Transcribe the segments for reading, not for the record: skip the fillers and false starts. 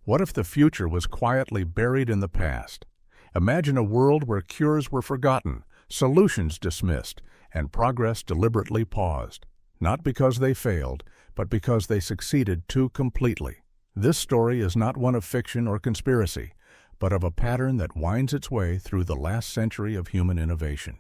What if the future was quietly buried in the past? Imagine a world where cures were forgotten, solutions dismissed, and progress deliberately paused, not because they failed, but because they succeeded too completely. This story is not one of fiction or conspiracy, but of a pattern that winds its way through the last century of human innovation.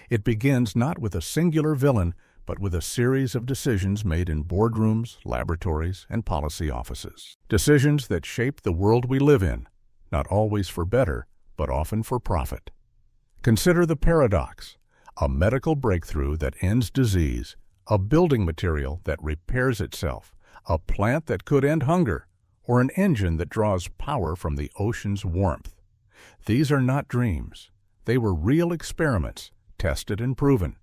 It begins not with a singular villain, but with a series of decisions made in boardrooms, laboratories, and policy offices. Decisions that shape the world we live in, not always for better, but often for profit. Consider the paradox: a medical breakthrough that ends disease, a building material that repairs itself, a plant that could end hunger, or an engine that draws power from the ocean's warmth. These are not dreams. They were real experiments, tested and proven.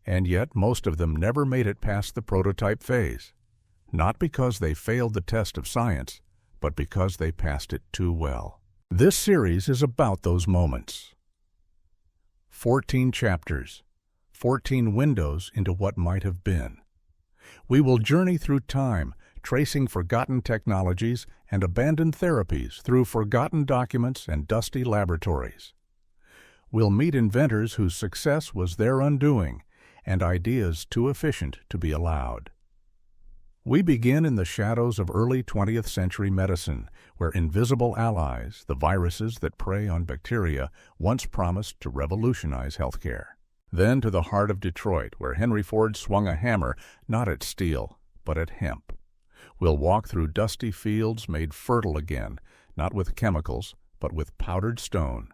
And yet most of them never made it past the prototype phase. Not because they failed the test of science, but because they passed it too well. This series is about those moments. 14 chapters, 14 windows into what might have been. We will journey through time, tracing forgotten technologies and abandoned therapies through forgotten documents and dusty laboratories. We'll meet inventors whose success was their undoing, and ideas too efficient to be allowed. We begin in the shadows of early 20th century medicine, where invisible allies, the viruses that prey on bacteria, once promised to revolutionize healthcare. Then to the heart of Detroit, where Henry Ford swung a hammer not at steel, but at hemp. We'll walk through dusty fields made fertile again, not with chemicals, but with powdered stone.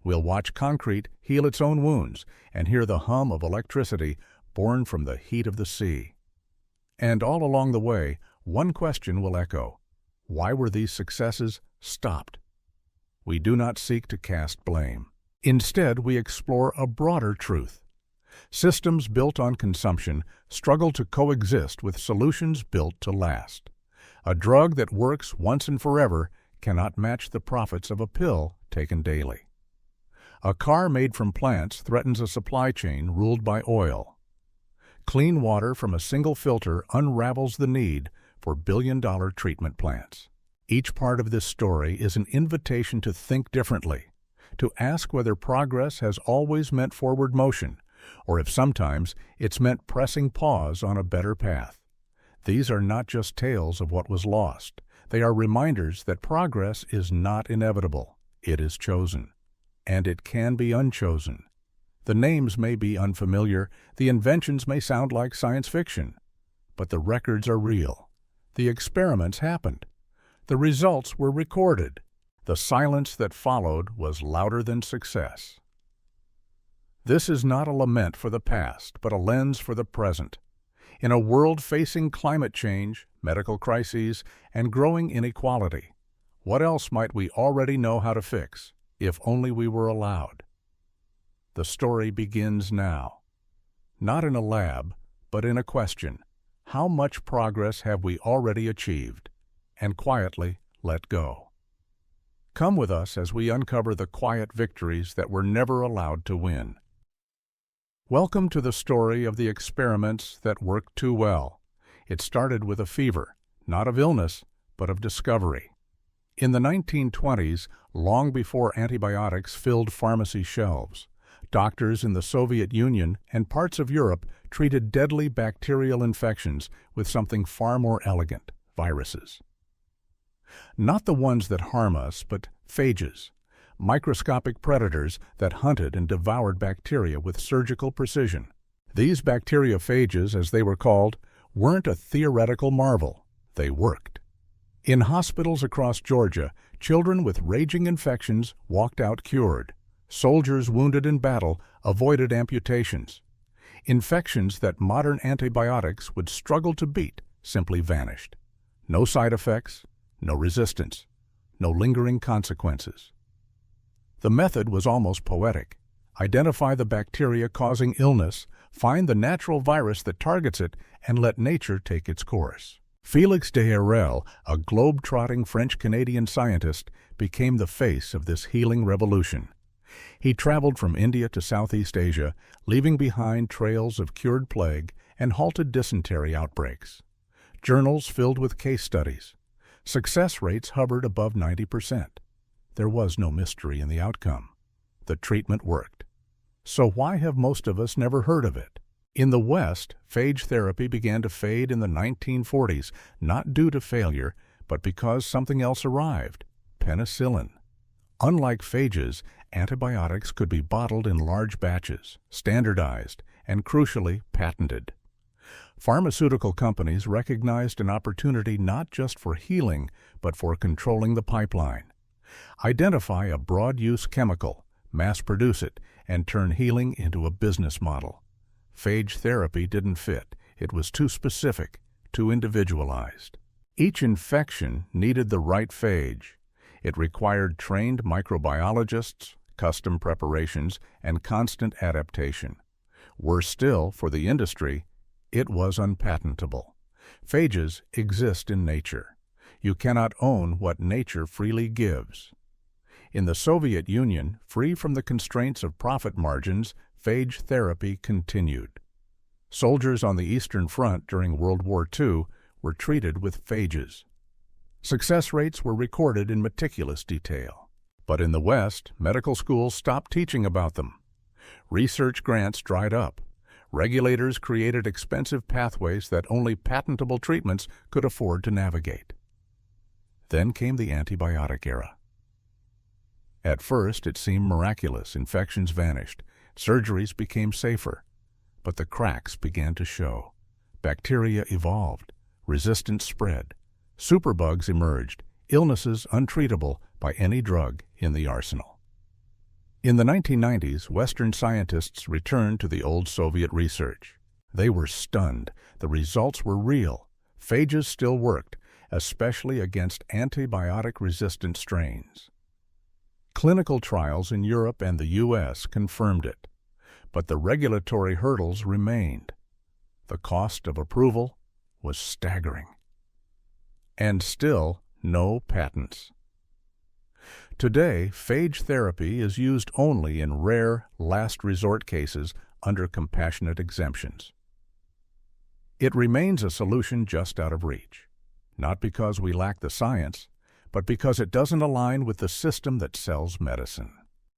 We'll watch concrete heal its own wounds and hear the hum of electricity born from the heat of the sea. And all along the way, one question will echo: why were these successes stopped? We do not seek to cast blame. Instead, we explore a broader truth. Systems built on consumption struggle to coexist with solutions built to last. A drug that works once and forever cannot match the profits of a pill taken daily. A car made from plants threatens a supply chain ruled by oil. Clean water from a single filter unravels the need for billion-dollar treatment plants. Each part of this story is an invitation to think differently, to ask whether progress has always meant forward motion, or if sometimes it's meant pressing pause on a better path. These are not just tales of what was lost. They are reminders that progress is not inevitable. It is chosen. And it can be unchosen. The names may be unfamiliar, the inventions may sound like science fiction, but the records are real. The experiments happened. The results were recorded. The silence that followed was louder than success. This is not a lament for the past, but a lens for the present. In a world facing climate change, medical crises, and growing inequality, what else might we already know how to fix, if only we were allowed? The story begins now. Not in a lab, but in a question. How much progress have we already achieved, and quietly let go? Come with us as we uncover the quiet victories that were never allowed to win. Welcome to the story of the experiments that worked too well. It started with a fever, not of illness, but of discovery. In the 1920s, long before antibiotics filled pharmacy shelves, doctors in the Soviet Union and parts of Europe treated deadly bacterial infections with something far more elegant: viruses. Not the ones that harm us, but phages, microscopic predators that hunted and devoured bacteria with surgical precision. These bacteriophages, as they were called, weren't a theoretical marvel. They worked. In hospitals across Georgia, children with raging infections walked out cured. Soldiers wounded in battle avoided amputations. Infections that modern antibiotics would struggle to beat simply vanished. No side effects, no resistance, no lingering consequences. The method was almost poetic. Identify the bacteria causing illness, find the natural virus that targets it, and let nature take its course. Félix de Herelle, a globe-trotting French-Canadian scientist, became the face of this healing revolution. He traveled from India to Southeast Asia, leaving behind trails of cured plague and halted dysentery outbreaks. Journals filled with case studies. Success rates hovered above 90%. There was no mystery in the outcome. The treatment worked. So why have most of us never heard of it? In the West, phage therapy began to fade in the 1940s, not due to failure, but because something else arrived: penicillin. Unlike phages, antibiotics could be bottled in large batches, standardized, and crucially, patented. Pharmaceutical companies recognized an opportunity not just for healing, but for controlling the pipeline. Identify a broad-use chemical, mass-produce it, and turn healing into a business model. Phage therapy didn't fit. It was too specific, too individualized. Each infection needed the right phage. It required trained microbiologists, custom preparations, and constant adaptation. Worse still, for the industry, it was unpatentable. Phages exist in nature. You cannot own what nature freely gives. In the Soviet Union, free from the constraints of profit margins, phage therapy continued. Soldiers on the Eastern Front during World War II were treated with phages. Success rates were recorded in meticulous detail. But in the West, medical schools stopped teaching about them. Research grants dried up. Regulators created expensive pathways that only patentable treatments could afford to navigate. Then came the antibiotic era. At first, it seemed miraculous. Infections vanished. Surgeries became safer. But the cracks began to show. Bacteria evolved. Resistance spread. Superbugs emerged. Illnesses untreatable by any drug in the arsenal. In the 1990s, Western scientists returned to the old Soviet research. They were stunned. The results were real. Phages still worked, especially against antibiotic-resistant strains. Clinical trials in Europe and the U.S. confirmed it. But the regulatory hurdles remained. The cost of approval was staggering. And still, no patents. Today, phage therapy is used only in rare, last-resort cases under compassionate exemptions. It remains a solution just out of reach, not because we lack the science, but because it doesn't align with the system that sells medicine.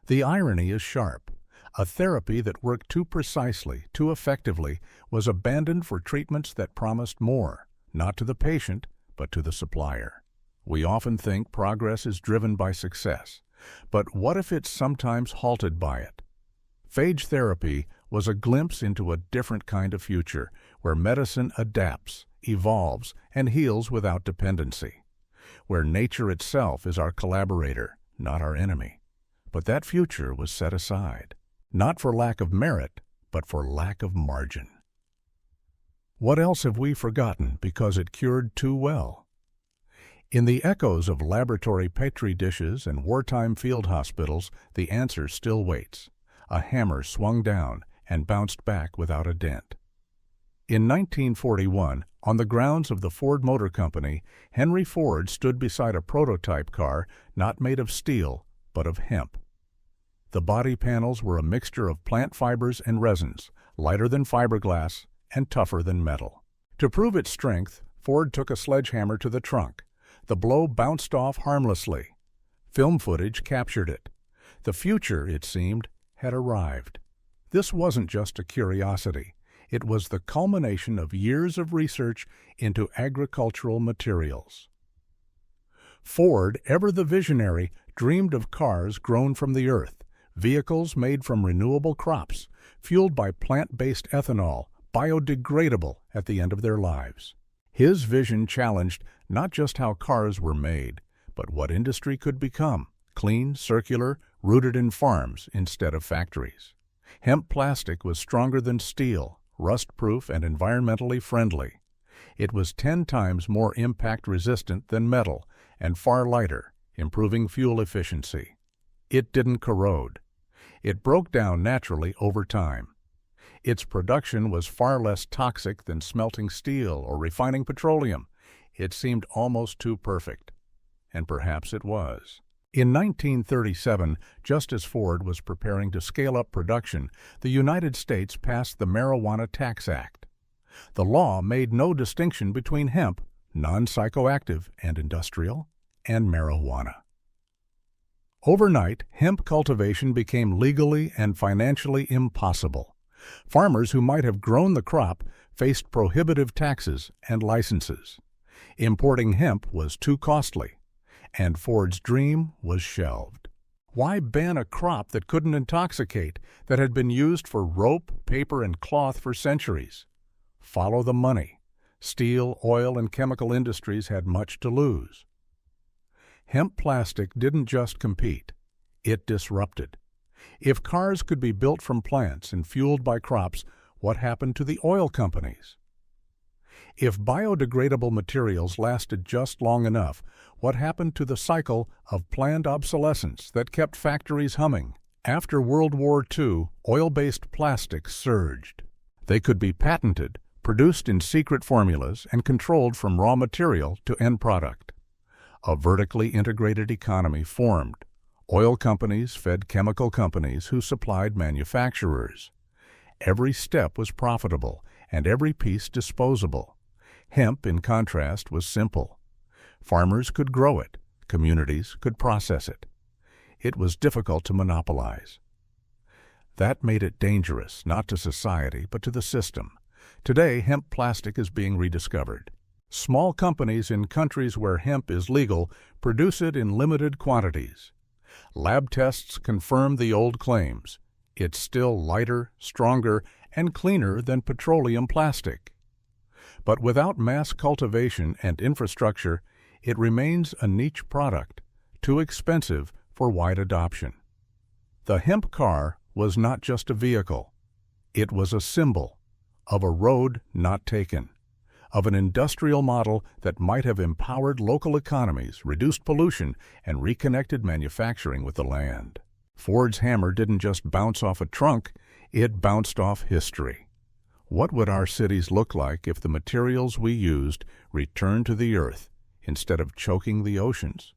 The irony is sharp. A therapy that worked too precisely, too effectively, was abandoned for treatments that promised more, not to the patient, but to the supplier. We often think progress is driven by success, but what if it's sometimes halted by it? Phage therapy was a glimpse into a different kind of future, where medicine adapts, evolves, and heals without dependency, where nature itself is our collaborator, not our enemy. But that future was set aside, not for lack of merit, but for lack of margin. What else have we forgotten because it cured too well? In the echoes of laboratory petri dishes and wartime field hospitals, the answer still waits. A hammer swung down and bounced back without a dent. In 1941, on the grounds of the Ford Motor Company, Henry Ford stood beside a prototype car not made of steel, but of hemp. The body panels were a mixture of plant fibers and resins, lighter than fiberglass and tougher than metal. To prove its strength, Ford took a sledgehammer to the trunk. The blow bounced off harmlessly. Film footage captured it. The future, it seemed, had arrived. This wasn't just a curiosity. It was the culmination of years of research into agricultural materials. Ford, ever the visionary, dreamed of cars grown from the earth, vehicles made from renewable crops, fueled by plant-based ethanol, biodegradable at the end of their lives. His vision challenged not just how cars were made, but what industry could become: clean, circular, rooted in farms instead of factories. Hemp plastic was stronger than steel, rust-proof and environmentally friendly. It was 10 times more impact-resistant than metal and far lighter, improving fuel efficiency. It didn't corrode. It broke down naturally over time. Its production was far less toxic than smelting steel or refining petroleum. It seemed almost too perfect. And perhaps it was. In 1937, just as Ford was preparing to scale up production, the United States passed the Marijuana Tax Act. The law made no distinction between hemp, non-psychoactive and industrial, and marijuana. Overnight, hemp cultivation became legally and financially impossible. Farmers who might have grown the crop faced prohibitive taxes and licenses. Importing hemp was too costly, and Ford's dream was shelved. Why ban a crop that couldn't intoxicate, that had been used for rope, paper, and cloth for centuries? Follow the money. Steel, oil, and chemical industries had much to lose. Hemp plastic didn't just compete, it disrupted. If cars could be built from plants and fueled by crops, what happened to the oil companies? If biodegradable materials lasted just long enough, what happened to the cycle of planned obsolescence that kept factories humming? After World War II, oil-based plastics surged. They could be patented, produced in secret formulas, and controlled from raw material to end product. A vertically integrated economy formed. Oil companies fed chemical companies who supplied manufacturers. Every step was profitable, and every piece disposable. Hemp, in contrast, was simple. Farmers could grow it, communities could process it. It was difficult to monopolize. That made it dangerous, not to society, but to the system. Today, hemp plastic is being rediscovered. Small companies in countries where hemp is legal produce it in limited quantities. Lab tests confirm the old claims. It's still lighter, stronger, and cleaner than petroleum plastic. But without mass cultivation and infrastructure, it remains a niche product, too expensive for wide adoption. The hemp car was not just a vehicle. It was a symbol of a road not taken, of an industrial model that might have empowered local economies, reduced pollution, and reconnected manufacturing with the land. Ford's hammer didn't just bounce off a trunk, it bounced off history. What would our cities look like if the materials we used returned to the earth instead of choking the oceans?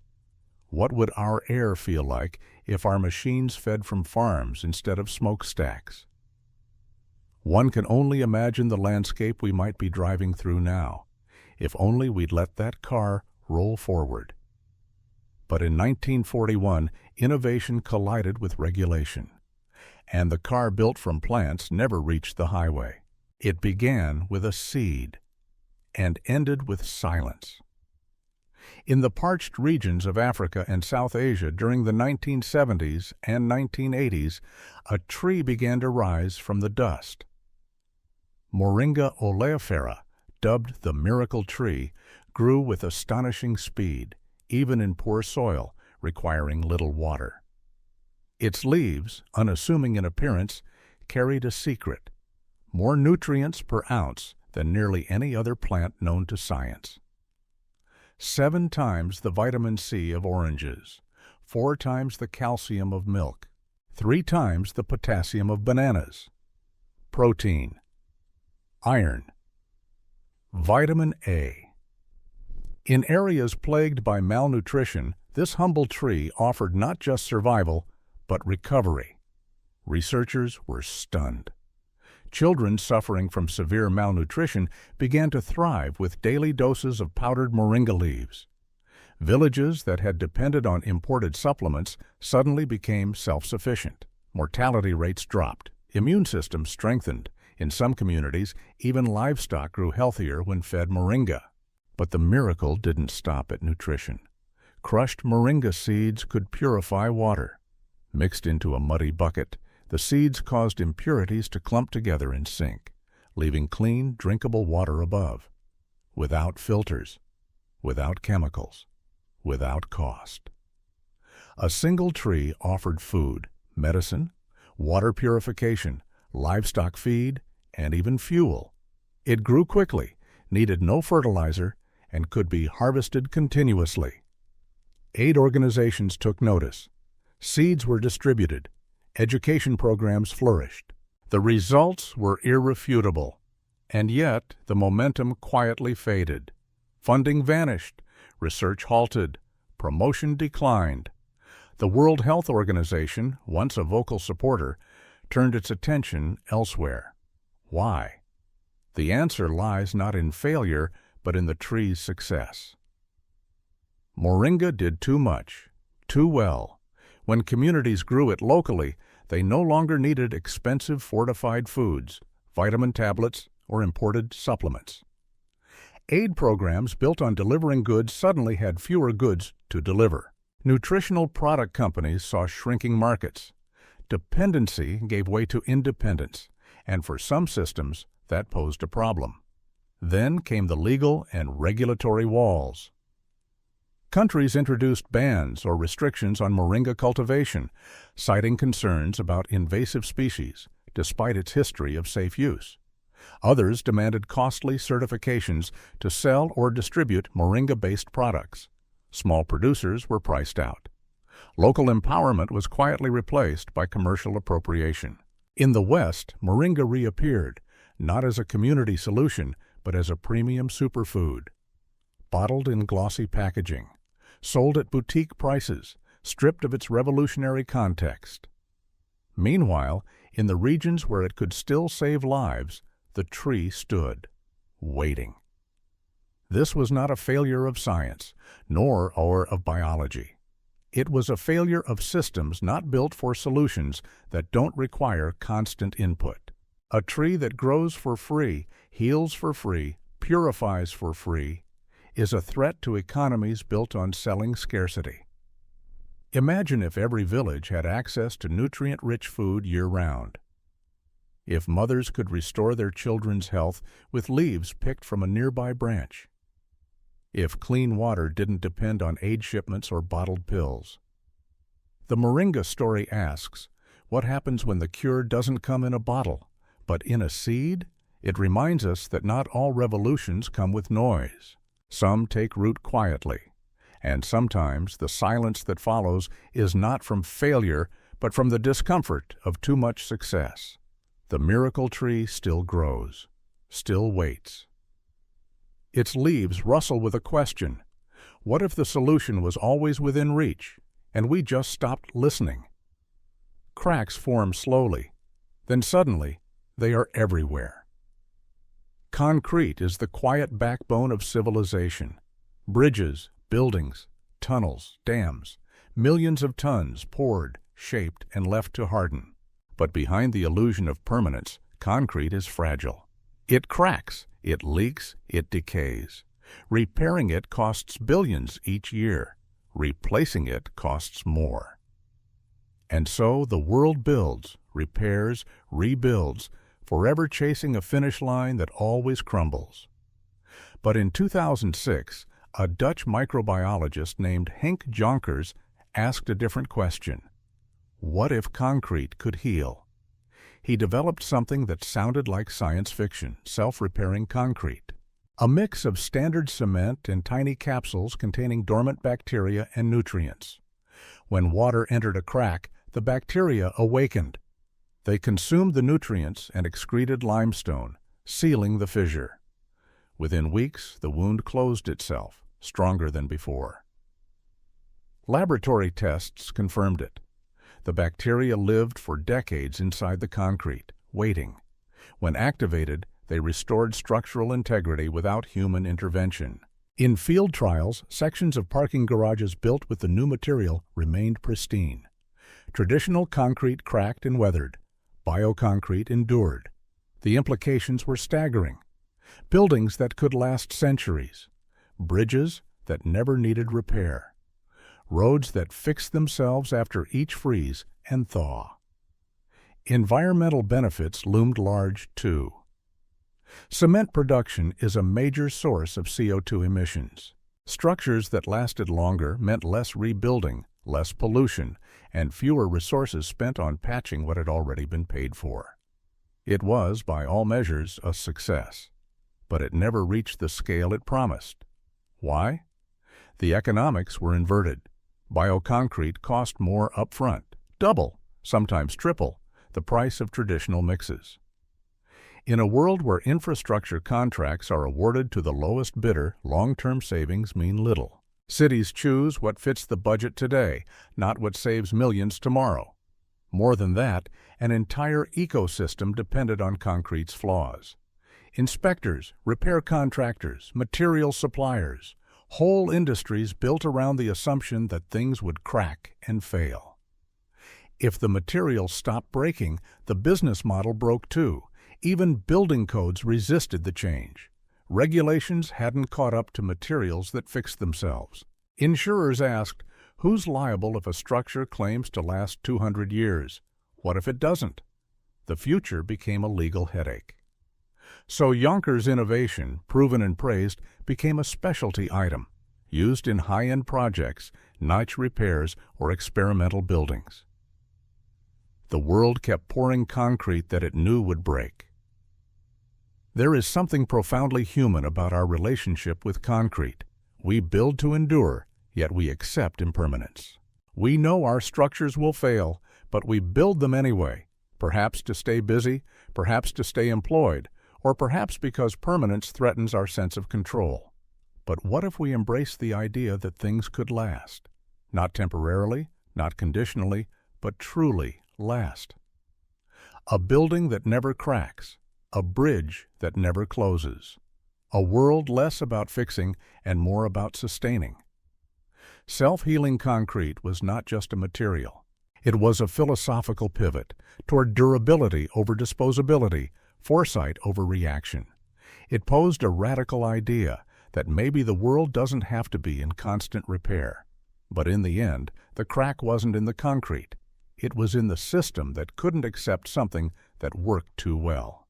What would our air feel like if our machines fed from farms instead of smokestacks? One can only imagine the landscape we might be driving through now, if only we'd let that car roll forward. But in 1941, innovation collided with regulation, and the car built from plants never reached the highway. It began with a seed and ended with silence. In the parched regions of Africa and South Asia during the 1970s and 1980s, a tree began to rise from the dust. Moringa oleifera, dubbed the miracle tree, grew with astonishing speed, even in poor soil, requiring little water. Its leaves, unassuming in appearance, carried a secret: more nutrients per ounce than nearly any other plant known to science. 7 times the vitamin C of oranges, 4 times the calcium of milk, 3 times the potassium of bananas. Protein, iron, vitamin A. In areas plagued by malnutrition, this humble tree offered not just survival, but recovery. Researchers were stunned. Children suffering from severe malnutrition began to thrive with daily doses of powdered moringa leaves. Villages that had depended on imported supplements suddenly became self-sufficient. Mortality rates dropped. Immune systems strengthened. In some communities, even livestock grew healthier when fed moringa. But the miracle didn't stop at nutrition. Crushed moringa seeds could purify water. Mixed into a muddy bucket, the seeds caused impurities to clump together and sink, leaving clean, drinkable water above. Without filters, without chemicals, without cost. A single tree offered food, medicine, water purification, livestock feed, and even fuel. It grew quickly, needed no fertilizer, and could be harvested continuously. Aid organizations took notice. Seeds were distributed. Education programs flourished. The results were irrefutable. And yet, the momentum quietly faded. Funding vanished. Research halted. Promotion declined. The World Health Organization, once a vocal supporter, turned its attention elsewhere. Why? The answer lies not in failure, but in the tree's success. Moringa did too much, too well. When communities grew it locally, they no longer needed expensive fortified foods, vitamin tablets, or imported supplements. Aid programs built on delivering goods suddenly had fewer goods to deliver. Nutritional product companies saw shrinking markets. Dependency gave way to independence, and for some systems, that posed a problem. Then came the legal and regulatory walls. Countries introduced bans or restrictions on moringa cultivation, citing concerns about invasive species, despite its history of safe use. Others demanded costly certifications to sell or distribute moringa-based products. Small producers were priced out. Local empowerment was quietly replaced by commercial appropriation. In the West, moringa reappeared, not as a community solution, but as a premium superfood. Bottled in glossy packaging, sold at boutique prices, stripped of its revolutionary context. Meanwhile, in the regions where it could still save lives, the tree stood, waiting. This was not a failure of science, nor of biology. It was a failure of systems not built for solutions that don't require constant input. A tree that grows for free, heals for free, purifies for free, is a threat to economies built on selling scarcity. Imagine if every village had access to nutrient-rich food year-round. If mothers could restore their children's health with leaves picked from a nearby branch. If clean water didn't depend on aid shipments or bottled pills. The moringa story asks, what happens when the cure doesn't come in a bottle, but in a seed? It reminds us that not all revolutions come with noise. Some take root quietly, and sometimes the silence that follows is not from failure, but from the discomfort of too much success. The miracle tree still grows, still waits. Its leaves rustle with a question. What if the solution was always within reach, and we just stopped listening? Cracks form slowly, then suddenly they are everywhere. Concrete is the quiet backbone of civilization. Bridges, buildings, tunnels, dams, millions of tons poured, shaped, and left to harden. But behind the illusion of permanence, concrete is fragile. It cracks, it leaks, it decays. Repairing it costs billions each year. Replacing it costs more. And so the world builds, repairs, rebuilds, forever chasing a finish line that always crumbles. But in 2006, a Dutch microbiologist named Henk Jonkers asked a different question. What if concrete could heal? He developed something that sounded like science fiction, self-repairing concrete. A mix of standard cement and tiny capsules containing dormant bacteria and nutrients. When water entered a crack, the bacteria awakened. They consumed the nutrients and excreted limestone, sealing the fissure. Within weeks, the wound closed itself, stronger than before. Laboratory tests confirmed it. The bacteria lived for decades inside the concrete, waiting. When activated, they restored structural integrity without human intervention. In field trials, sections of parking garages built with the new material remained pristine. Traditional concrete cracked and weathered. Bioconcrete endured. The implications were staggering. Buildings that could last centuries. Bridges that never needed repair. Roads that fixed themselves after each freeze and thaw. Environmental benefits loomed large, too. Cement production is a major source of CO2 emissions. Structures that lasted longer meant less rebuilding, less pollution, and fewer resources spent on patching what had already been paid for. It was, by all measures, a success. But it never reached the scale it promised. Why? The economics were inverted. Bioconcrete cost more upfront, double, sometimes triple, the price of traditional mixes. In a world where infrastructure contracts are awarded to the lowest bidder, long-term savings mean little. Cities choose what fits the budget today, not what saves millions tomorrow. More than that, an entire ecosystem depended on concrete's flaws. Inspectors, repair contractors, material suppliers, whole industries built around the assumption that things would crack and fail. If the material stopped breaking, the business model broke too. Even building codes resisted the change. Regulations hadn't caught up to materials that fixed themselves. Insurers asked, who's liable if a structure claims to last 200 years? What if it doesn't? The future became a legal headache. So Yonkers innovation, proven and praised, became a specialty item, used in high-end projects, niche repairs, or experimental buildings. The world kept pouring concrete that it knew would break. There is something profoundly human about our relationship with concrete. We build to endure, yet we accept impermanence. We know our structures will fail, but we build them anyway, perhaps to stay busy, perhaps to stay employed, or perhaps because permanence threatens our sense of control. But what if we embrace the idea that things could last? Not temporarily, not conditionally, but truly last. A building that never cracks, a bridge that never closes. A world less about fixing and more about sustaining. Self-healing concrete was not just a material. It was a philosophical pivot toward durability over disposability, foresight over reaction. It posed a radical idea that maybe the world doesn't have to be in constant repair. But in the end, the crack wasn't in the concrete. It was in the system that couldn't accept something that worked too well.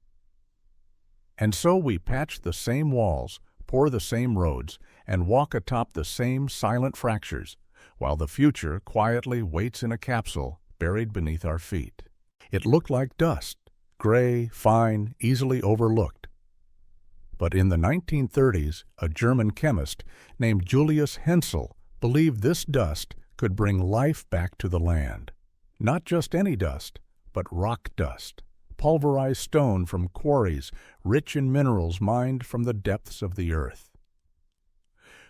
And so we patch the same walls, pour the same roads, and walk atop the same silent fractures, while the future quietly waits in a capsule buried beneath our feet. It looked like dust, gray, fine, easily overlooked. But in the 1930s, a German chemist named Julius Hensel believed this dust could bring life back to the land. Not just any dust, but rock dust, pulverized stone from quarries rich in minerals mined from the depths of the earth.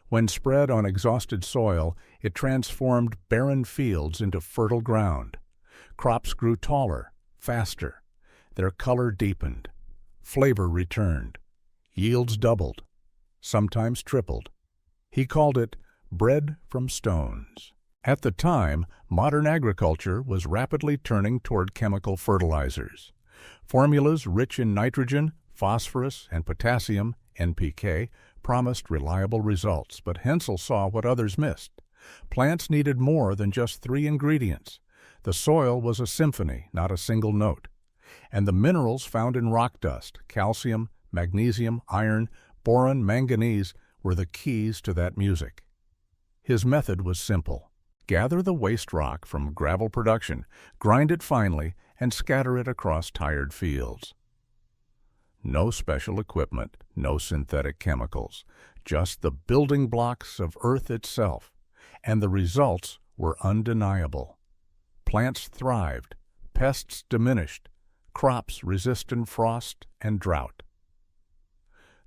When spread on exhausted soil, it transformed barren fields into fertile ground. Crops grew taller, faster. Their color deepened. Flavor returned. Yields doubled, sometimes tripled. He called it bread from stones. At the time, modern agriculture was rapidly turning toward chemical fertilizers. Formulas rich in nitrogen, phosphorus, and potassium, NPK, promised reliable results, but Hensel saw what others missed. Plants needed more than just 3 ingredients. The soil was a symphony, not a single note. And the minerals found in rock dust, calcium, magnesium, iron, boron, manganese, were the keys to that music. His method was simple. Gather the waste rock from gravel production, grind it finely, and scatter it across tired fields. No special equipment, no synthetic chemicals, just the building blocks of Earth itself, and the results were undeniable. Plants thrived, pests diminished, crops resisted frost and drought.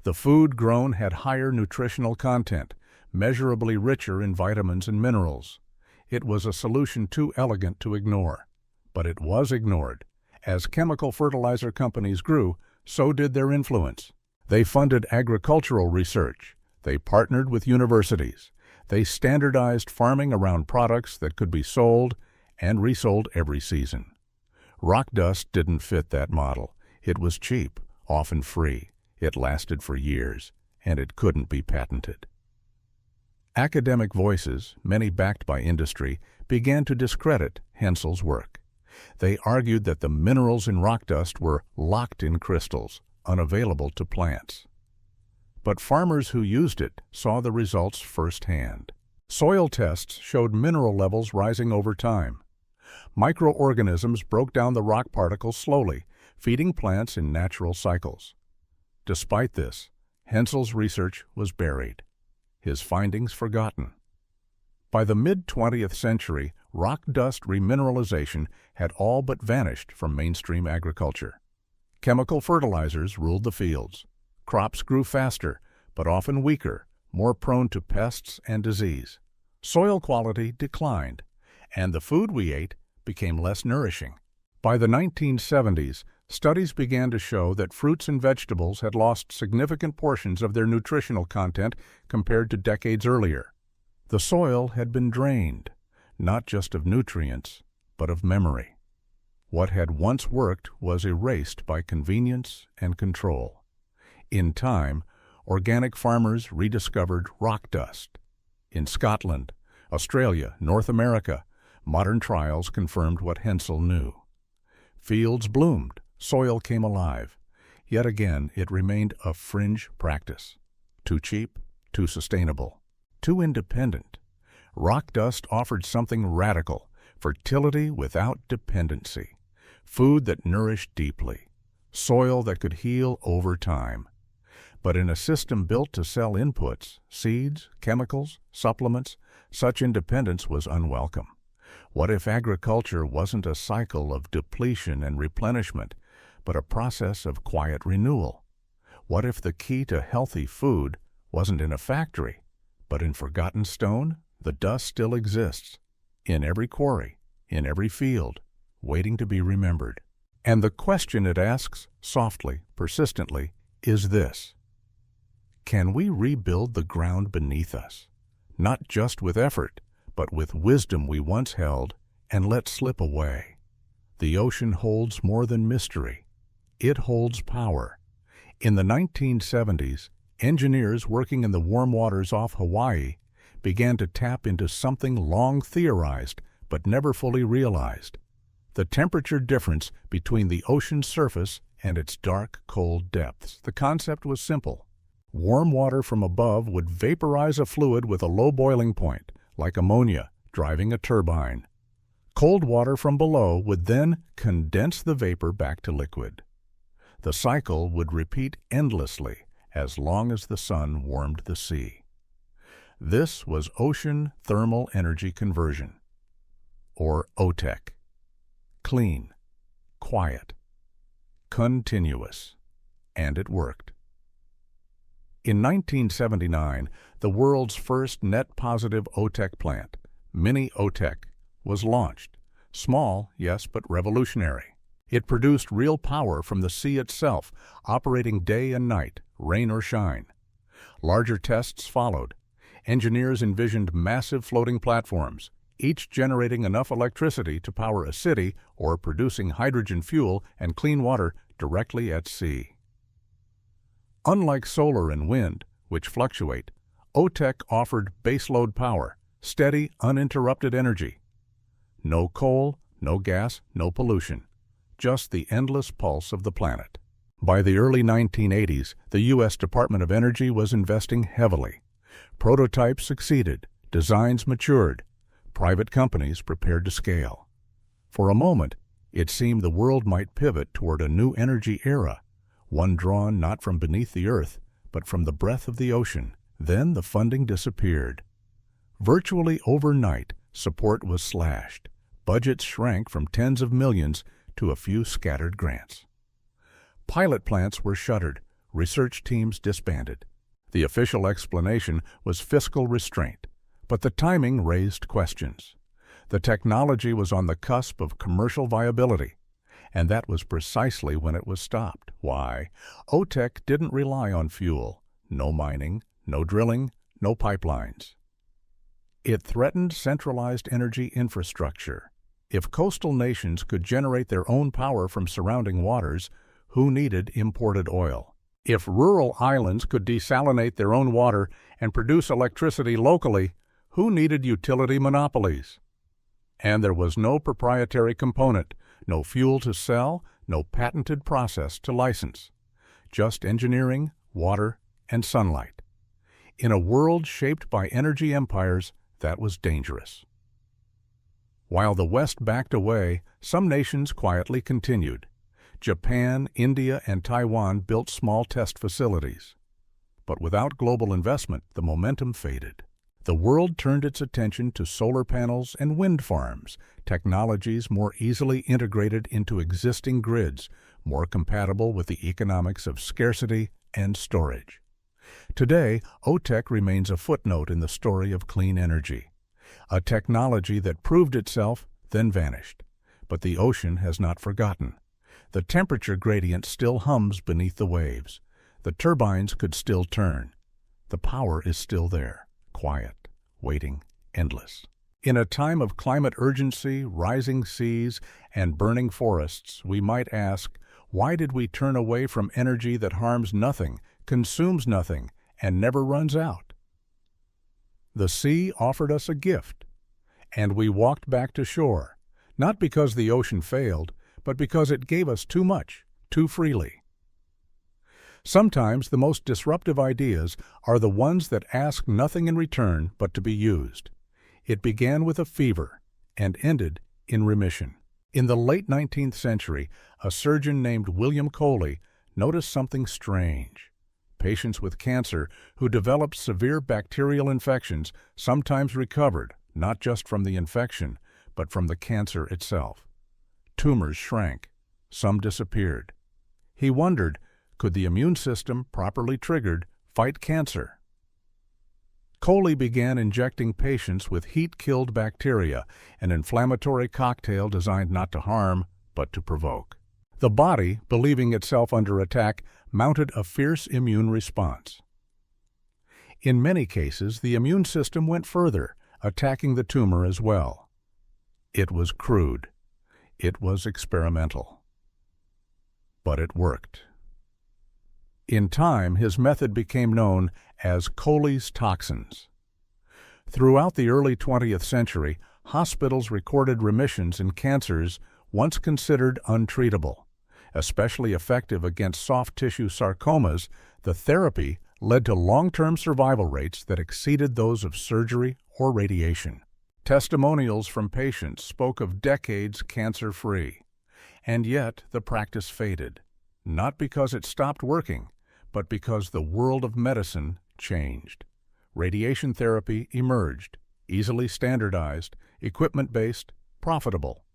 The food grown had higher nutritional content, measurably richer in vitamins and minerals. It was a solution too elegant to ignore. But it was ignored. As chemical fertilizer companies grew, so did their influence. They funded agricultural research. They partnered with universities. They standardized farming around products that could be sold and resold every season. Rock dust didn't fit that model. It was cheap, often free. It lasted for years, and it couldn't be patented. Academic voices, many backed by industry, began to discredit Hensel's work. They argued that the minerals in rock dust were locked in crystals, unavailable to plants. But farmers who used it saw the results firsthand. Soil tests showed mineral levels rising over time. Microorganisms broke down the rock particles slowly, feeding plants in natural cycles. Despite this, Hensel's research was buried, his findings forgotten. By the mid-20th century, rock dust remineralization had all but vanished from mainstream agriculture. Chemical fertilizers ruled the fields. Crops grew faster, but often weaker, more prone to pests and disease. Soil quality declined, and the food we ate became less nourishing. By the 1970s, Studies began to show that fruits and vegetables had lost significant portions of their nutritional content compared to decades earlier. The soil had been drained, not just of nutrients, but of memory. What had once worked was erased by convenience and control. In time, organic farmers rediscovered rock dust. In Scotland, Australia, North America, modern trials confirmed what Hensel knew. Fields bloomed, soil came alive. Yet again, it remained a fringe practice. Too cheap, too sustainable, too independent. Rock dust offered something radical: fertility without dependency, food that nourished deeply, soil that could heal over time. But in a system built to sell inputs, seeds, chemicals, supplements, such independence was unwelcome. What if agriculture wasn't a cycle of depletion and replenishment, but a process of quiet renewal? What if the key to healthy food wasn't in a factory, but in forgotten stone? The dust still exists, in every quarry, in every field, waiting to be remembered. And the question it asks, softly, persistently, is this: can we rebuild the ground beneath us, not just with effort, but with wisdom we once held and let slip away? The ocean holds more than mystery. It holds power. In the 1970s, engineers working in the warm waters off Hawaii began to tap into something long theorized but never fully realized: the temperature difference between the ocean's surface and its dark, cold depths. The concept was simple. Warm water from above would vaporize a fluid with a low boiling point, like ammonia, driving a turbine. Cold water from below would then condense the vapor back to liquid. The cycle would repeat endlessly as long as the sun warmed the sea. This was ocean thermal energy conversion, or OTEC. Clean, quiet, continuous, and it worked. In 1979, the world's first net-positive OTEC plant, Mini OTEC, was launched. Small, yes, but revolutionary. It produced real power from the sea itself, operating day and night, rain or shine. Larger tests followed. Engineers envisioned massive floating platforms, each generating enough electricity to power a city or producing hydrogen fuel and clean water directly at sea. Unlike solar and wind, which fluctuate, OTEC offered baseload power, steady, uninterrupted energy. No coal, no gas, no pollution, just the endless pulse of the planet. By the early 1980s, the U.S. Department of Energy was investing heavily. Prototypes succeeded, designs matured, private companies prepared to scale. For a moment, it seemed the world might pivot toward a new energy era, one drawn not from beneath the earth, but from the breath of the ocean. Then the funding disappeared. Virtually overnight, support was slashed. Budgets shrank from tens of millions to a few scattered grants. Pilot plants were shuttered, research teams disbanded. The official explanation was fiscal restraint, but the timing raised questions. The technology was on the cusp of commercial viability, and that was precisely when it was stopped. Why? OTEC didn't rely on fuel. No mining, no drilling, no pipelines. It threatened centralized energy infrastructure. If coastal nations could generate their own power from surrounding waters, who needed imported oil? If rural islands could desalinate their own water and produce electricity locally, who needed utility monopolies? And there was no proprietary component, no fuel to sell, no patented process to license. Just engineering, water, and sunlight. In a world shaped by energy empires, that was dangerous. While the West backed away, some nations quietly continued. Japan, India, and Taiwan built small test facilities. But without global investment, the momentum faded. The world turned its attention to solar panels and wind farms, technologies more easily integrated into existing grids, more compatible with the economics of scarcity and storage. Today, OTEC remains a footnote in the story of clean energy, a technology that proved itself, then vanished. But the ocean has not forgotten. The temperature gradient still hums beneath the waves. The turbines could still turn. The power is still there, quiet, waiting, endless. In a time of climate urgency, rising seas, and burning forests, we might ask, why did we turn away from energy that harms nothing, consumes nothing, and never runs out? The sea offered us a gift, and we walked back to shore, not because the ocean failed, but because it gave us too much, too freely. Sometimes the most disruptive ideas are the ones that ask nothing in return but to be used. It began with a fever and ended in remission. In the late 19th century, a surgeon named William Coley noticed something strange. Patients with cancer who developed severe bacterial infections sometimes recovered, not just from the infection, but from the cancer itself. Tumors shrank. Some disappeared. He wondered, could the immune system, properly triggered, fight cancer? Coley began injecting patients with heat-killed bacteria, an inflammatory cocktail designed not to harm, but to provoke. The body, believing itself under attack, mounted a fierce immune response. In many cases, the immune system went further, attacking the tumor as well. It was crude. It was experimental. But it worked. In time, his method became known as Coley's toxins. Throughout the early 20th century, hospitals recorded remissions in cancers once considered untreatable. Especially effective against soft tissue sarcomas, the therapy led to long-term survival rates that exceeded those of surgery or radiation. Testimonials from patients spoke of decades cancer-free. And yet the practice faded, not because it stopped working, but because the world of medicine changed. Radiation therapy emerged, easily standardized, equipment-based, profitable.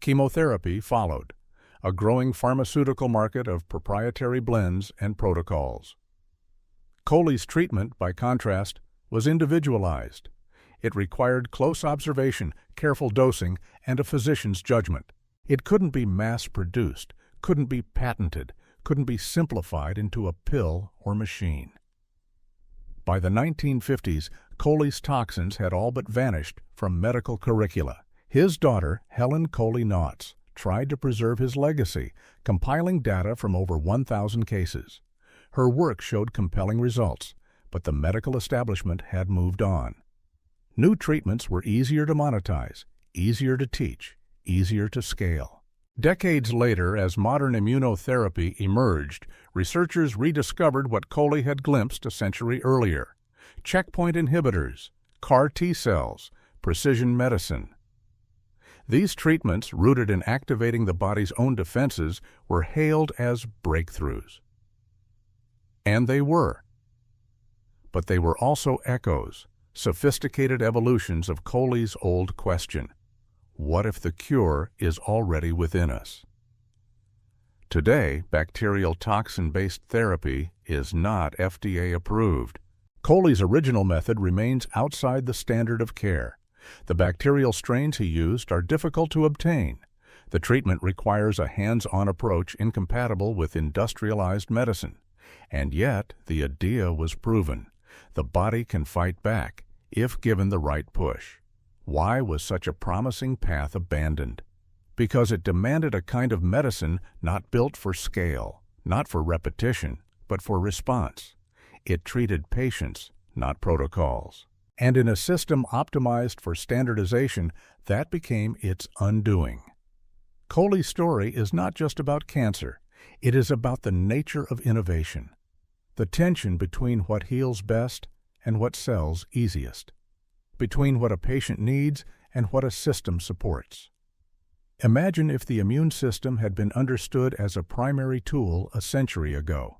Chemotherapy followed, a growing pharmaceutical market of proprietary blends and protocols. Coley's treatment, by contrast, was individualized. It required close observation, careful dosing, and a physician's judgment. It couldn't be mass-produced, couldn't be patented, couldn't be simplified into a pill or machine. By the 1950s, Coley's toxins had all but vanished from medical curricula. His daughter, Helen Coley Knotts, tried to preserve his legacy, compiling data from over 1,000 cases. Her work showed compelling results, but the medical establishment had moved on. New treatments were easier to monetize, easier to teach, easier to scale. Decades later, as modern immunotherapy emerged, researchers rediscovered what Coley had glimpsed a century earlier: checkpoint inhibitors, CAR T-cells, precision medicine. These treatments, rooted in activating the body's own defenses, were hailed as breakthroughs. And they were. But they were also echoes, sophisticated evolutions of Coley's old question: what if the cure is already within us? Today, bacterial toxin-based therapy is not FDA approved. Coley's original method remains outside the standard of care. The bacterial strains he used are difficult to obtain. The treatment requires a hands-on approach incompatible with industrialized medicine. And yet, the idea was proven. The body can fight back, if given the right push. Why was such a promising path abandoned? Because it demanded a kind of medicine not built for scale, not for repetition, but for response. It treated patients, not protocols. And in a system optimized for standardization, that became its undoing. Coley's story is not just about cancer. It is about the nature of innovation, the tension between what heals best and what sells easiest, between what a patient needs and what a system supports. Imagine if the immune system had been understood as a primary tool a century ago.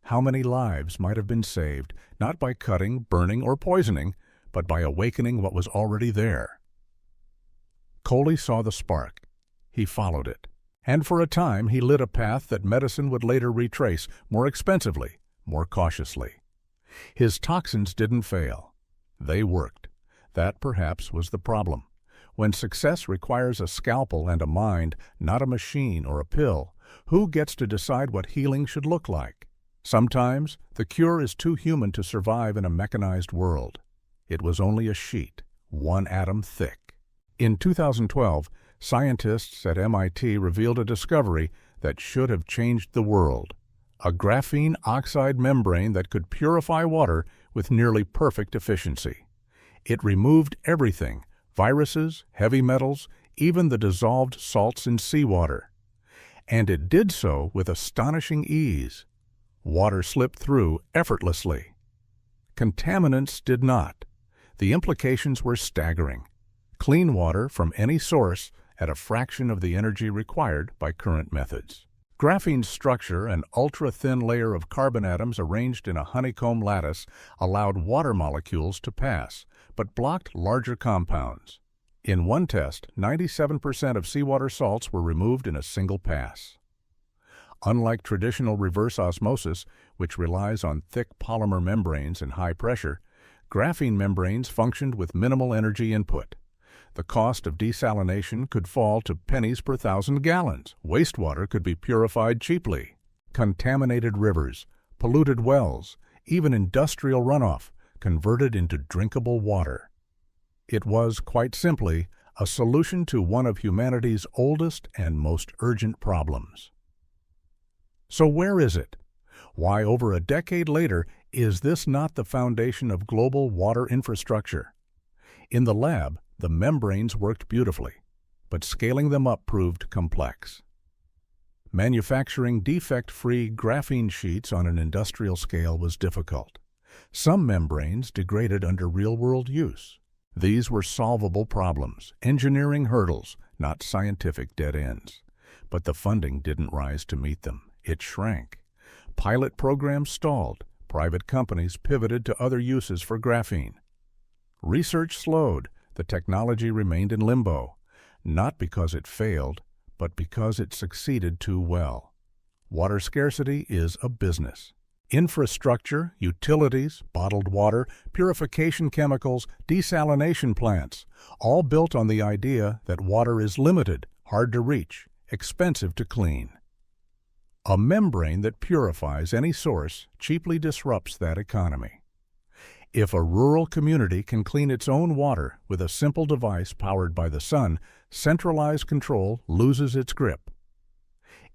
How many lives might have been saved, not by cutting, burning, or poisoning, but by awakening what was already there? Coley saw the spark. He followed it. And for a time he lit a path that medicine would later retrace, more expensively, more cautiously. His toxins didn't fail. They worked. That perhaps was the problem. When success requires a scalpel and a mind, not a machine or a pill, who gets to decide what healing should look like? Sometimes, the cure is too human to survive in a mechanized world. It was only a sheet, one atom thick. In 2012, scientists at MIT revealed a discovery that should have changed the world: a graphene oxide membrane that could purify water with nearly perfect efficiency. It removed everything: viruses, heavy metals, even the dissolved salts in seawater. And it did so with astonishing ease. Water slipped through effortlessly. Contaminants did not. The implications were staggering. Clean water from any source at a fraction of the energy required by current methods. Graphene's structure, an ultra-thin layer of carbon atoms arranged in a honeycomb lattice, allowed water molecules to pass, but blocked larger compounds. In one test, 97% of seawater salts were removed in a single pass. Unlike traditional reverse osmosis, which relies on thick polymer membranes and high pressure, graphene membranes functioned with minimal energy input. The cost of desalination could fall to pennies per 1,000 gallons. Wastewater could be purified cheaply. Contaminated rivers, polluted wells, even industrial runoff converted into drinkable water. It was, quite simply, a solution to one of humanity's oldest and most urgent problems. So where is it? Why, over a decade later, is this not the foundation of global water infrastructure? In the lab, the membranes worked beautifully, but scaling them up proved complex. Manufacturing defect-free graphene sheets on an industrial scale was difficult. Some membranes degraded under real-world use. These were solvable problems, engineering hurdles, not scientific dead ends. But the funding didn't rise to meet them. It shrank. Pilot programs stalled. Private companies pivoted to other uses for graphene. Research slowed. The technology remained in limbo, not because it failed, but because it succeeded too well. Water scarcity is a business. Infrastructure, utilities, bottled water, purification chemicals, desalination plants, all built on the idea that water is limited, hard to reach, expensive to clean. A membrane that purifies any source cheaply disrupts that economy. If a rural community can clean its own water with a simple device powered by the sun, centralized control loses its grip.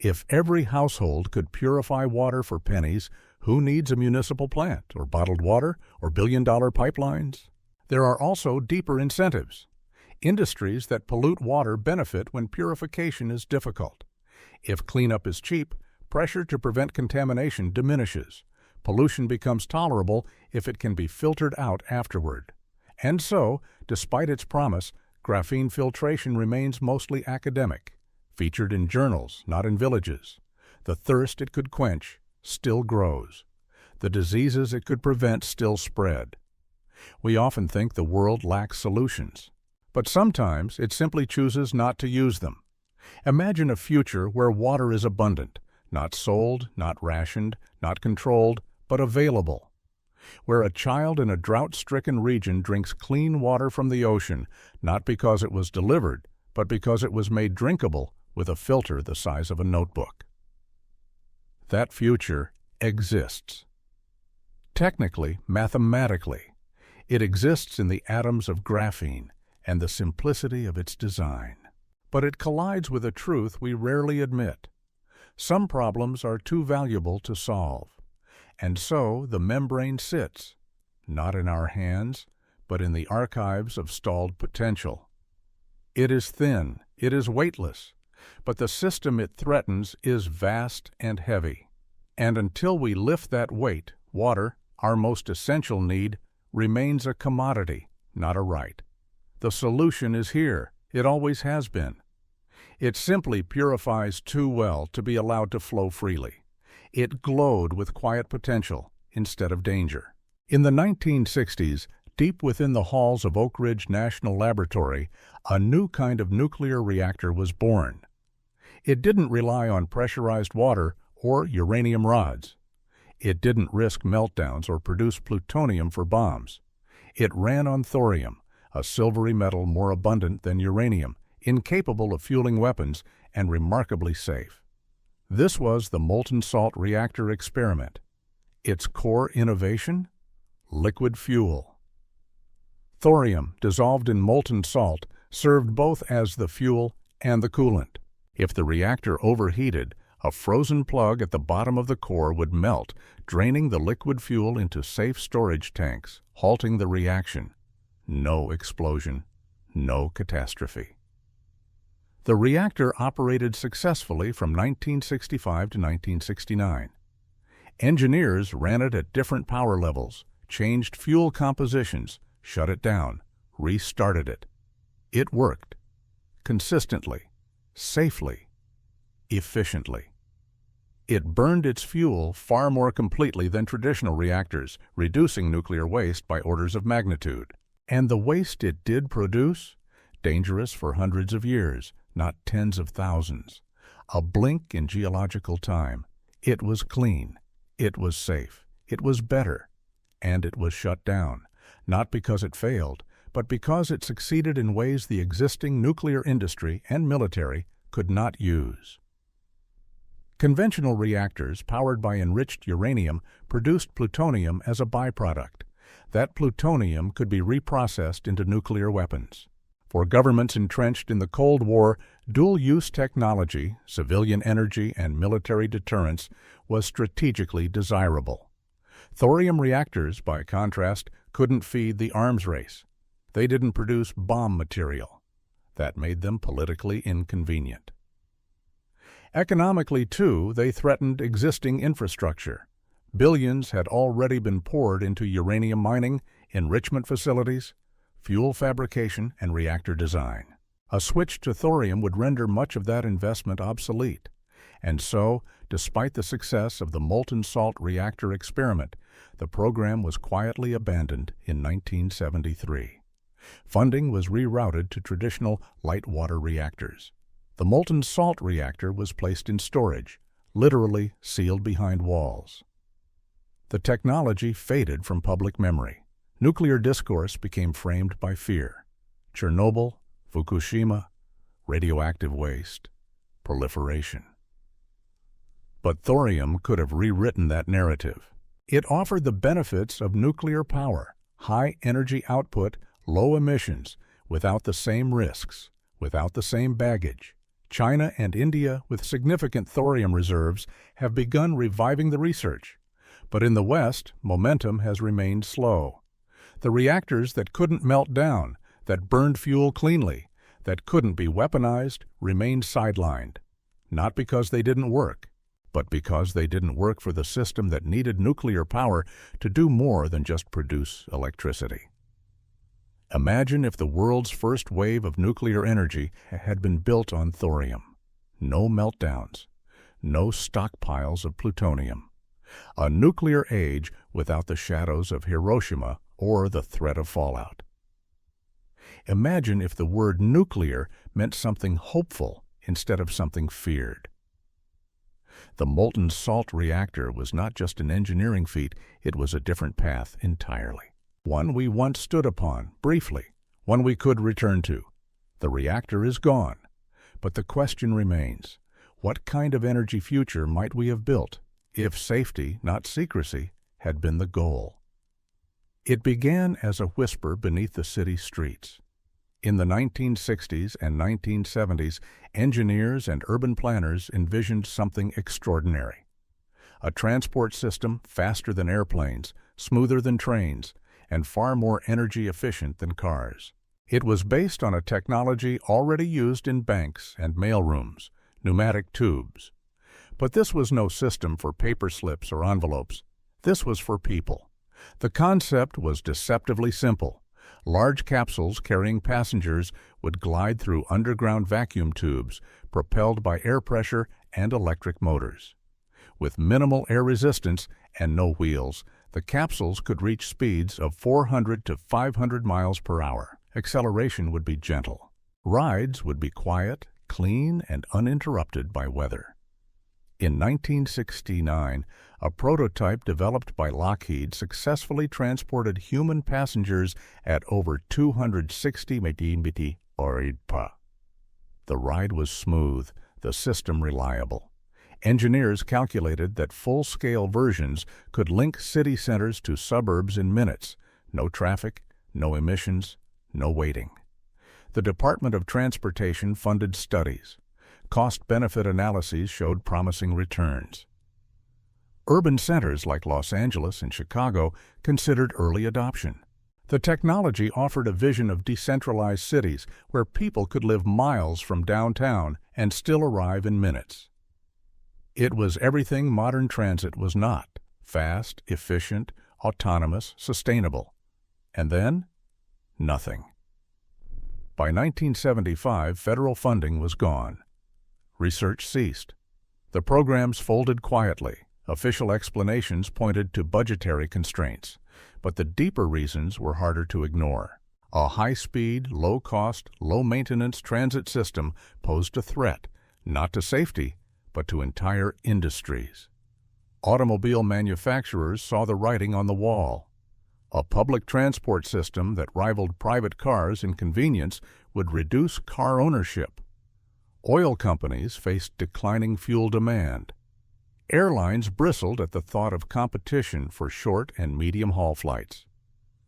If every household could purify water for pennies, who needs a municipal plant, or bottled water, or billion-dollar pipelines? There are also deeper incentives. Industries that pollute water benefit when purification is difficult. If cleanup is cheap, pressure to prevent contamination diminishes. Pollution becomes tolerable if it can be filtered out afterward. And so, despite its promise, graphene filtration remains mostly academic, featured in journals, not in villages. The thirst it could quench still grows. The diseases it could prevent still spread. We often think the world lacks solutions, but sometimes it simply chooses not to use them. Imagine a future where water is abundant, not sold, not rationed, not controlled, but available. Where a child in a drought-stricken region drinks clean water from the ocean, not because it was delivered, but because it was made drinkable with a filter the size of a notebook. That future exists. Technically, mathematically, it exists in the atoms of graphene and the simplicity of its design. But it collides with a truth we rarely admit. Some problems are too valuable to solve. And so the membrane sits, not in our hands, but in the archives of stalled potential. It is thin, it is weightless, but the system it threatens is vast and heavy. And until we lift that weight, water, our most essential need, remains a commodity, not a right. The solution is here. It always has been. It simply purifies too well to be allowed to flow freely. It glowed with quiet potential instead of danger. In the 1960s, deep within the halls of Oak Ridge National Laboratory, a new kind of nuclear reactor was born. It didn't rely on pressurized water or uranium rods. It didn't risk meltdowns or produce plutonium for bombs. It ran on thorium, a silvery metal more abundant than uranium, incapable of fueling weapons, and remarkably safe. This was the molten salt reactor experiment. Its core innovation? Liquid fuel. Thorium, dissolved in molten salt, served both as the fuel and the coolant. If the reactor overheated, a frozen plug at the bottom of the core would melt, draining the liquid fuel into safe storage tanks, halting the reaction. No explosion, no catastrophe. The reactor operated successfully from 1965 to 1969. Engineers ran it at different power levels, changed fuel compositions, shut it down, restarted it. It worked. Consistently, safely, efficiently. It burned its fuel far more completely than traditional reactors, reducing nuclear waste by orders of magnitude. And the waste it did produce? Dangerous for hundreds of years, not tens of thousands. A blink in geological time. It was clean. It was safe. It was better. And it was shut down, not because it failed, but because it succeeded in ways the existing nuclear industry and military could not use. Conventional reactors powered by enriched uranium produced plutonium as a byproduct. That plutonium could be reprocessed into nuclear weapons. For governments entrenched in the Cold War, dual-use technology, civilian energy, and military deterrence was strategically desirable. Thorium reactors, by contrast, couldn't feed the arms race. They didn't produce bomb material. That made them politically inconvenient. Economically, too, they threatened existing infrastructure. Billions had already been poured into uranium mining, enrichment facilities, fuel fabrication, and reactor design. A switch to thorium would render much of that investment obsolete. And so, despite the success of the molten salt reactor experiment, the program was quietly abandoned in 1973. Funding was rerouted to traditional light water reactors. The molten salt reactor was placed in storage, literally sealed behind walls. The technology faded from public memory. Nuclear discourse became framed by fear. Chernobyl, Fukushima, radioactive waste, proliferation. But thorium could have rewritten that narrative. It offered the benefits of nuclear power, high energy output, low emissions, without the same risks, without the same baggage. China and India, with significant thorium reserves, have begun reviving the research. But in the West, momentum has remained slow. The reactors that couldn't melt down, that burned fuel cleanly, that couldn't be weaponized, remained sidelined. Not because they didn't work, but because they didn't work for the system that needed nuclear power to do more than just produce electricity. Imagine if the world's first wave of nuclear energy had been built on thorium. No meltdowns, no stockpiles of plutonium. A nuclear age without the shadows of Hiroshima or the threat of fallout. Imagine if the word nuclear meant something hopeful instead of something feared. The molten salt reactor was not just an engineering feat, it was a different path entirely. One we once stood upon, briefly, one we could return to. The reactor is gone, but the question remains, what kind of energy future might we have built if safety, not secrecy, had been the goal? It began as a whisper beneath the city streets. In the 1960s and 1970s, engineers and urban planners envisioned something extraordinary. A transport system faster than airplanes, smoother than trains, and far more energy efficient than cars. It was based on a technology already used in banks and mailrooms, pneumatic tubes. But this was no system for paper slips or envelopes. This was for people. The concept was deceptively simple. Large capsules carrying passengers would glide through underground vacuum tubes propelled by air pressure and electric motors. With minimal air resistance and no wheels, the capsules could reach speeds of 400 to 500 miles per hour. Acceleration would be gentle. Rides would be quiet, clean, and uninterrupted by weather. In 1969, a prototype developed by Lockheed successfully transported human passengers at over 260 mph. The ride was smooth, the system reliable. Engineers calculated that full-scale versions could link city centers to suburbs in minutes. No traffic, no emissions, no waiting. The Department of Transportation funded studies. Cost-benefit analyses showed promising returns. Urban centers like Los Angeles and Chicago considered early adoption. The technology offered a vision of decentralized cities where people could live miles from downtown and still arrive in minutes. It was everything modern transit was not: fast, efficient, autonomous, sustainable. And then, nothing. By 1975, federal funding was gone. Research ceased. The programs folded quietly. Official explanations pointed to budgetary constraints, but the deeper reasons were harder to ignore. A high-speed, low-cost, low-maintenance transit system posed a threat, not to safety, but to entire industries. Automobile manufacturers saw the writing on the wall. A public transport system that rivaled private cars in convenience would reduce car ownership. Oil companies faced declining fuel demand. Airlines bristled at the thought of competition for short and medium-haul flights.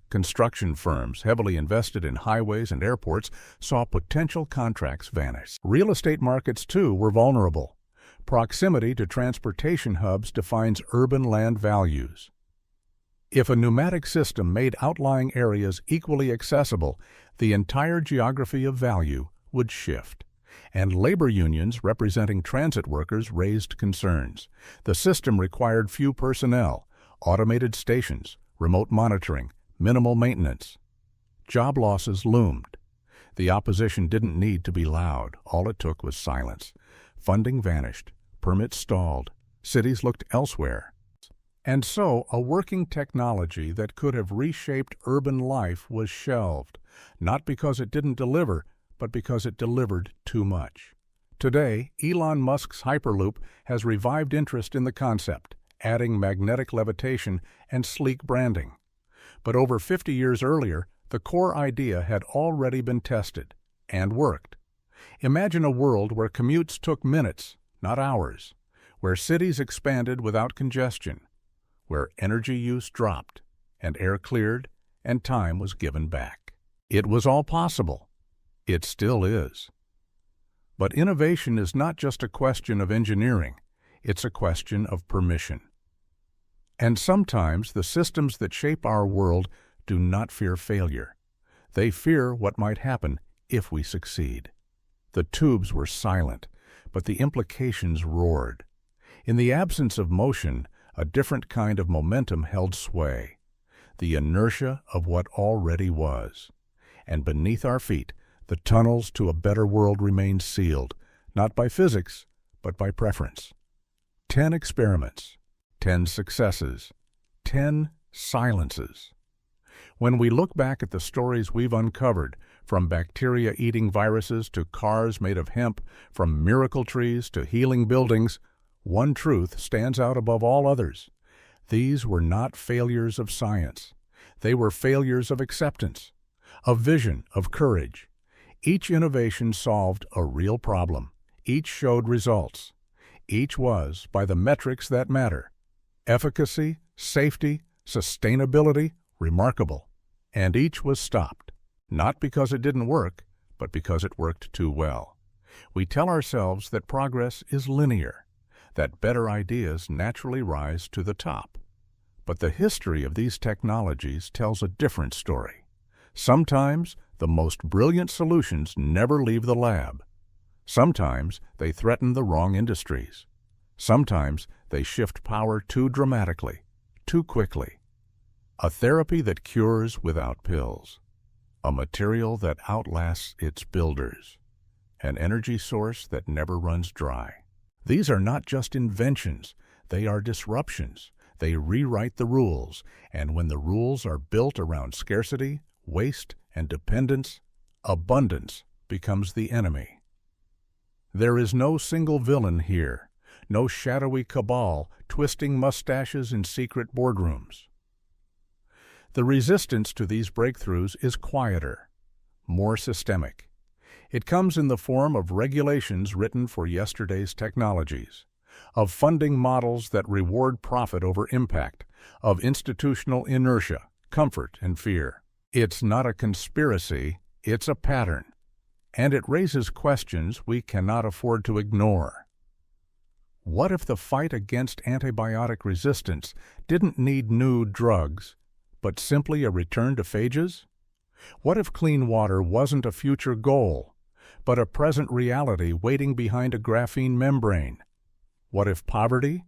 Construction firms heavily invested in highways and airports saw potential contracts vanish. Real estate markets, too, were vulnerable. Proximity to transportation hubs defines urban land values. If a pneumatic system made outlying areas equally accessible, the entire geography of value would shift. And labor unions representing transit workers raised concerns. The system required few personnel, automated stations, remote monitoring, minimal maintenance. Job losses loomed. The opposition didn't need to be loud. All it took was silence. Funding vanished. Permits stalled. Cities looked elsewhere. And so, a working technology that could have reshaped urban life was shelved, not because it didn't deliver, but because it delivered too much. Today, Elon Musk's Hyperloop has revived interest in the concept, adding magnetic levitation and sleek branding. But over 50 years earlier, the core idea had already been tested and worked. Imagine a world where commutes took minutes, not hours, where cities expanded without congestion, where energy use dropped, and air cleared, and time was given back. It was all possible. It still is. But innovation is not just a question of engineering, it's a question of permission. And sometimes the systems that shape our world do not fear failure. They fear what might happen if we succeed. The tubes were silent, but the implications roared. In the absence of motion, a different kind of momentum held sway, the inertia of what already was. And beneath our feet, the tunnels to a better world remained sealed, not by physics, but by preference. 10 experiments, 10 successes, 10 silences. When we look back at the stories we've uncovered, from bacteria-eating viruses to cars made of hemp, from miracle trees to healing buildings, one truth stands out above all others. These were not failures of science. They were failures of acceptance, of vision, of courage. Each innovation solved a real problem. Each showed results. Each was, by the metrics that matter, efficacy, safety, sustainability, remarkable. And each was stopped, not because it didn't work, but because it worked too well. We tell ourselves that progress is linear, that better ideas naturally rise to the top. But the history of these technologies tells a different story. Sometimes the most brilliant solutions never leave the lab. Sometimes they threaten the wrong industries. Sometimes they shift power too dramatically, too quickly. A therapy that cures without pills. A material that outlasts its builders. An energy source that never runs dry. These are not just inventions, they are disruptions. They rewrite the rules, and when the rules are built around scarcity, waste, and dependence, abundance becomes the enemy. There is no single villain here, no shadowy cabal twisting mustaches in secret boardrooms. The resistance to these breakthroughs is quieter, more systemic. It comes in the form of regulations written for yesterday's technologies, of funding models that reward profit over impact, of institutional inertia, comfort, and fear. It's not a conspiracy, it's a pattern, and it raises questions we cannot afford to ignore. What if the fight against antibiotic resistance didn't need new drugs, but simply a return to phages? What if clean water wasn't a future goal, but a present reality waiting behind a graphene membrane? What if poverty,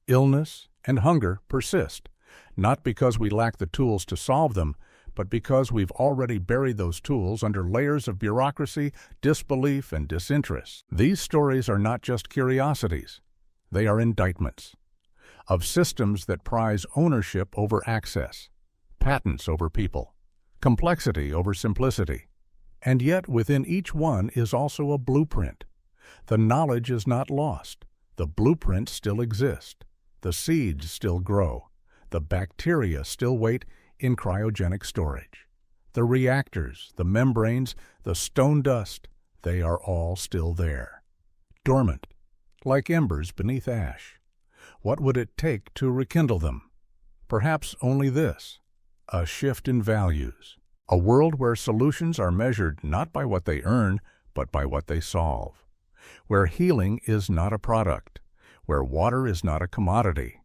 illness, and hunger persist, not because we lack the tools to solve them, but because we've already buried those tools under layers of bureaucracy, disbelief, and disinterest? These stories are not just curiosities. They are indictments of systems that prize ownership over access, patents over people, complexity over simplicity. And yet within each one is also a blueprint. The knowledge is not lost. The blueprints still exist. The seeds still grow. The bacteria still wait in cryogenic storage. The reactors, the membranes, the stone dust, they are all still there. Dormant, like embers beneath ash. What would it take to rekindle them? Perhaps only this: a shift in values. A world where solutions are measured not by what they earn, but by what they solve. Where healing is not a product. Where water is not a commodity.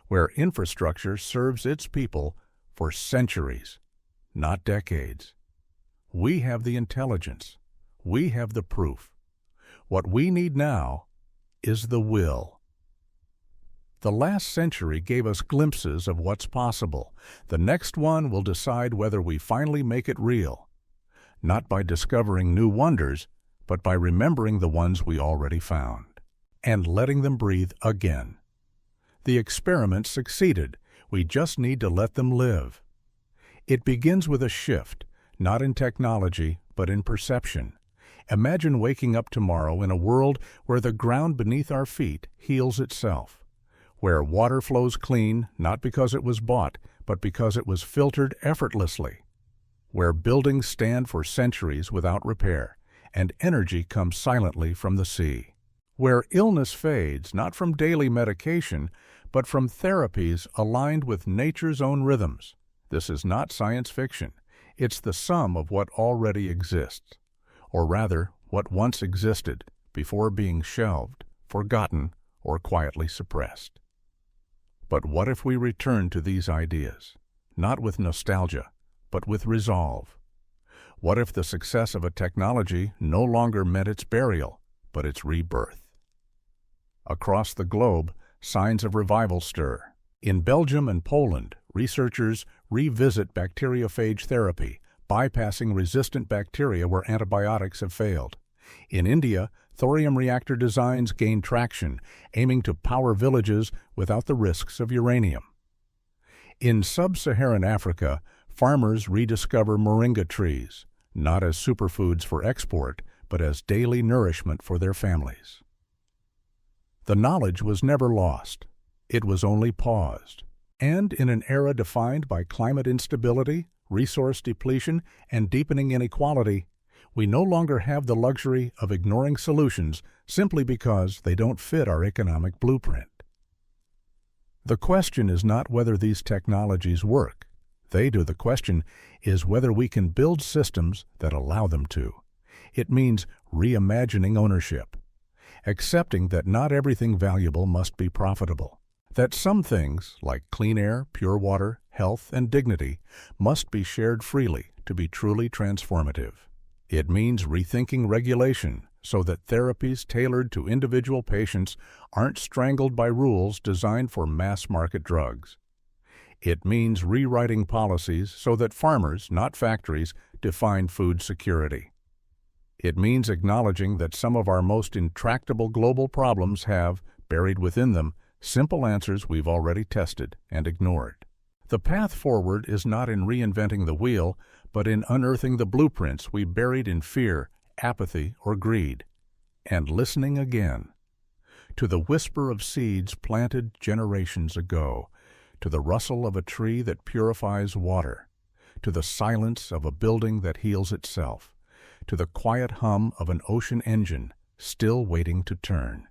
Where infrastructure serves its people for centuries, not decades. We have the intelligence. We have the proof. What we need now is the will. The last century gave us glimpses of what's possible. The next one will decide whether we finally make it real, not by discovering new wonders, but by remembering the ones we already found, and letting them breathe again. The experiment succeeded. We just need to let them live. It begins with a shift, not in technology, but in perception. Imagine waking up tomorrow in a world where the ground beneath our feet heals itself, where water flows clean, not because it was bought, but because it was filtered effortlessly, where buildings stand for centuries without repair, and energy comes silently from the sea, where illness fades not from daily medication, but from therapies aligned with nature's own rhythms. This is not science fiction. It's the sum of what already exists, or rather, what once existed before being shelved, forgotten, or quietly suppressed. But what if we return to these ideas, not with nostalgia, but with resolve? What if the success of a technology no longer meant its burial, but its rebirth? Across the globe, signs of revival stir. In Belgium and Poland, researchers revisit bacteriophage therapy, bypassing resistant bacteria where antibiotics have failed. In India, thorium reactor designs gain traction, aiming to power villages without the risks of uranium. In sub-Saharan Africa, farmers rediscover moringa trees, not as superfoods for export, but as daily nourishment for their families. The knowledge was never lost. It was only paused. And in an era defined by climate instability, resource depletion, and deepening inequality, we no longer have the luxury of ignoring solutions simply because they don't fit our economic blueprint. The question is not whether these technologies work. They do. The question is whether we can build systems that allow them to. It means reimagining ownership, accepting that not everything valuable must be profitable, that some things, like clean air, pure water, health, and dignity, must be shared freely to be truly transformative. It means rethinking regulation so that therapies tailored to individual patients aren't strangled by rules designed for mass-market drugs. It means rewriting policies so that farmers, not factories, define food security. It means acknowledging that some of our most intractable global problems have, buried within them, simple answers we've already tested and ignored. The path forward is not in reinventing the wheel, but in unearthing the blueprints we buried in fear, apathy, or greed, and listening again to the whisper of seeds planted generations ago, to the rustle of a tree that purifies water, to the silence of a building that heals itself, to the quiet hum of an ocean engine still waiting to turn.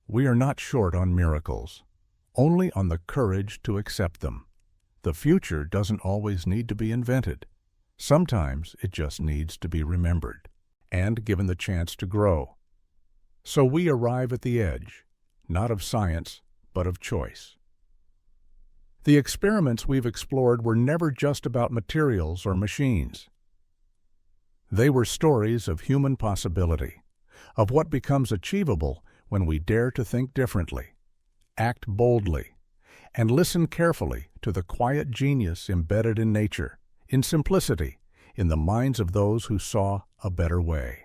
We are not short on miracles, only on the courage to accept them. The future doesn't always need to be invented. Sometimes it just needs to be remembered and given the chance to grow. So we arrive at the edge, not of science, but of choice. The experiments we've explored were never just about materials or machines. They were stories of human possibility, of what becomes achievable when we dare to think differently, act boldly, and listen carefully to the quiet genius embedded in nature, in simplicity, in the minds of those who saw a better way.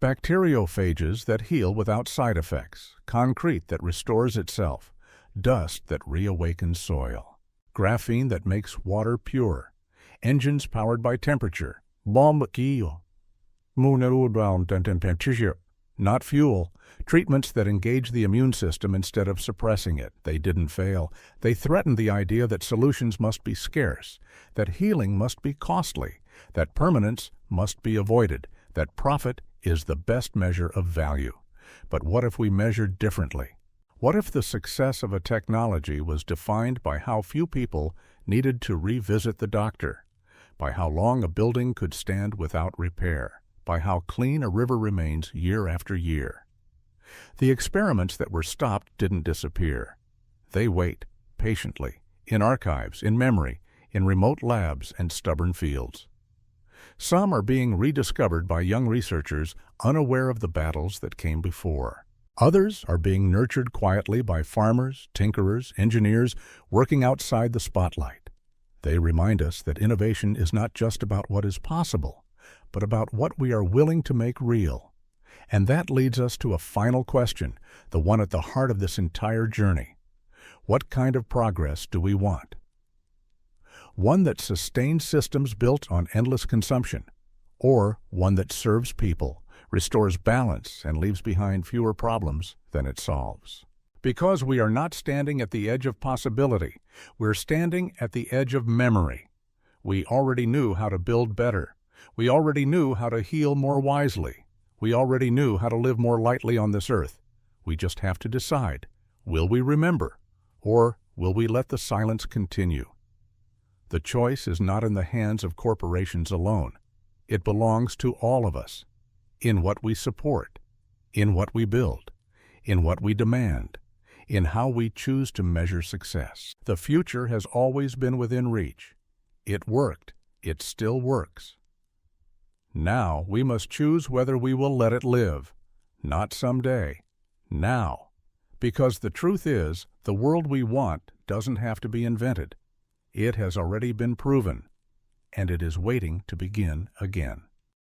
Bacteriophages that heal without side effects, concrete that restores itself, dust that reawakens soil, graphene that makes water pure, engines powered by temperature, not fuel, treatments that engage the immune system instead of suppressing it. They didn't fail. They threatened the idea that solutions must be scarce, that healing must be costly, that permanence must be avoided, that profit is the best measure of value. But what if we measured differently? What if the success of a technology was defined by how few people needed to revisit the doctor, by how long a building could stand without repair, by how clean a river remains year after year? The experiments that were stopped didn't disappear. They wait, patiently, in archives, in memory, in remote labs and stubborn fields. Some are being rediscovered by young researchers unaware of the battles that came before. Others are being nurtured quietly by farmers, tinkerers, engineers working outside the spotlight. They remind us that innovation is not just about what is possible, but about what we are willing to make real. And that leads us to a final question, the one at the heart of this entire journey. What kind of progress do we want? One that sustains systems built on endless consumption, or one that serves people, restores balance, and leaves behind fewer problems than it solves? Because we are not standing at the edge of possibility, we're standing at the edge of memory. We already knew how to build better. We already knew how to heal more wisely. We already knew how to live more lightly on this earth. We just have to decide, will we remember, or will we let the silence continue? The choice is not in the hands of corporations alone. It belongs to all of us, in what we support, in what we build, in what we demand, in how we choose to measure success. The future has always been within reach. It worked. It still works. Now we must choose whether we will let it live. Not someday. Now. Because the truth is, the world we want doesn't have to be invented. It has already been proven, and it is waiting to begin again.